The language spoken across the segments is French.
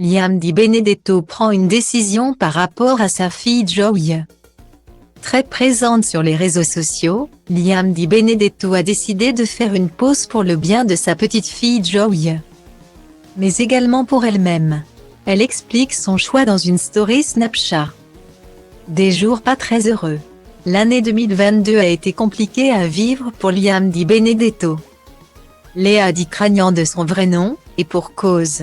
Liam Di Benedetto prend une décision par rapport à sa fille Joy. Très présente sur les réseaux sociaux, Liam Di Benedetto a décidé de faire une pause pour le bien de sa petite fille Joy. Mais également pour elle-même. Elle explique son choix dans une story Snapchat. Des jours pas très heureux. L'année 2022 a été compliquée à vivre pour Liam Di Benedetto. Léa dit craignant de son vrai nom, et pour cause.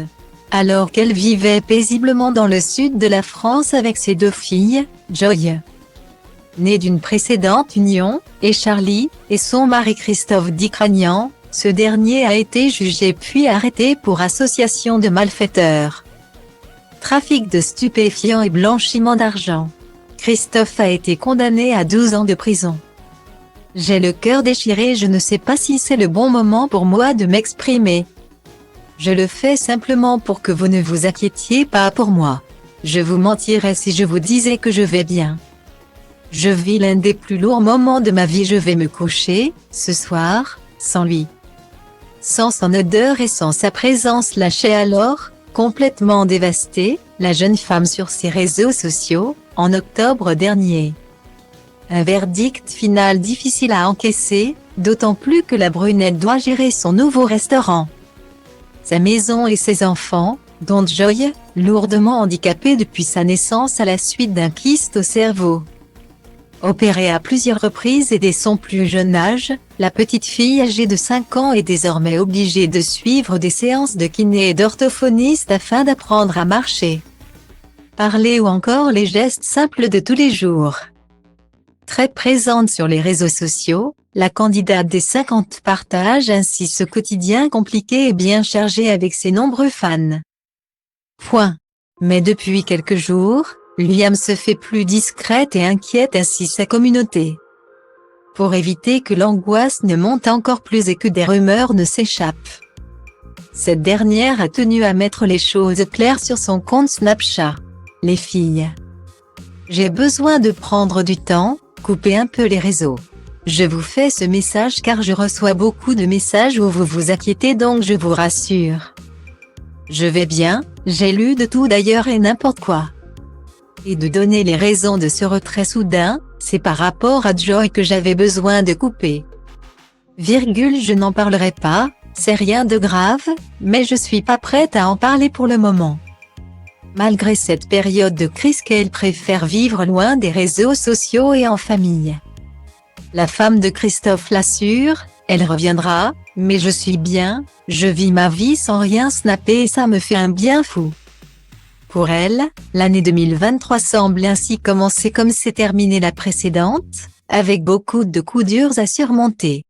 Alors qu'elle vivait paisiblement dans le sud de la France avec ses 2 filles, Joy, née d'une précédente union, et Charlie, et son mari Christophe dit craignant, ce dernier a été jugé puis arrêté pour association de malfaiteurs, trafic de stupéfiants et blanchiment d'argent. Christophe a été condamné à 12 ans de prison. J'ai le cœur déchiré, je ne sais pas si c'est le bon moment pour moi de m'exprimer. Je le fais simplement pour que vous ne vous inquiétiez pas pour moi. Je vous mentirais si je vous disais que je vais bien. Je vis l'un des plus lourds moments de ma vie, je vais me coucher, ce soir, sans lui. Sans son odeur et sans sa présence lâchée alors, complètement dévastée, la jeune femme sur ses réseaux sociaux, en octobre dernier. Un verdict final difficile à encaisser, d'autant plus que la brunette doit gérer son nouveau restaurant, sa maison et ses enfants, dont Joy, lourdement handicapée depuis sa naissance à la suite d'un kyste au cerveau. Opérée à plusieurs reprises et dès son plus jeune âge, la petite fille âgée de 5 ans est désormais obligée de suivre des séances de kiné et d'orthophoniste afin d'apprendre à marcher, parler ou encore les gestes simples de tous les jours. Très présente sur les réseaux sociaux, la candidate des 50 partage ainsi ce quotidien compliqué et bien chargé avec ses nombreux fans. Mais depuis quelques jours, Liam se fait plus discrète et inquiète ainsi sa communauté. Pour éviter que l'angoisse ne monte encore plus et que des rumeurs ne s'échappent, cette dernière a tenu à mettre les choses claires sur son compte Snapchat. Les filles, j'ai besoin de prendre du temps, couper un peu les réseaux. Je vous fais ce message car je reçois beaucoup de messages où vous vous inquiétez, donc je vous rassure. Je vais bien, j'ai lu de tout d'ailleurs et n'importe quoi. Et de donner les raisons de ce retrait soudain, c'est par rapport à Joy que j'avais besoin de couper. Je n'en parlerai pas, c'est rien de grave, mais je suis pas prête à en parler pour le moment. Malgré cette période de crise qu'elle préfère vivre loin des réseaux sociaux et en famille. La femme de Christophe l'assure, elle reviendra, mais je suis bien, je vis ma vie sans rien snapper et ça me fait un bien fou. Pour elle, l'année 2023 semble ainsi commencer comme s'est terminée la précédente, avec beaucoup de coups durs à surmonter.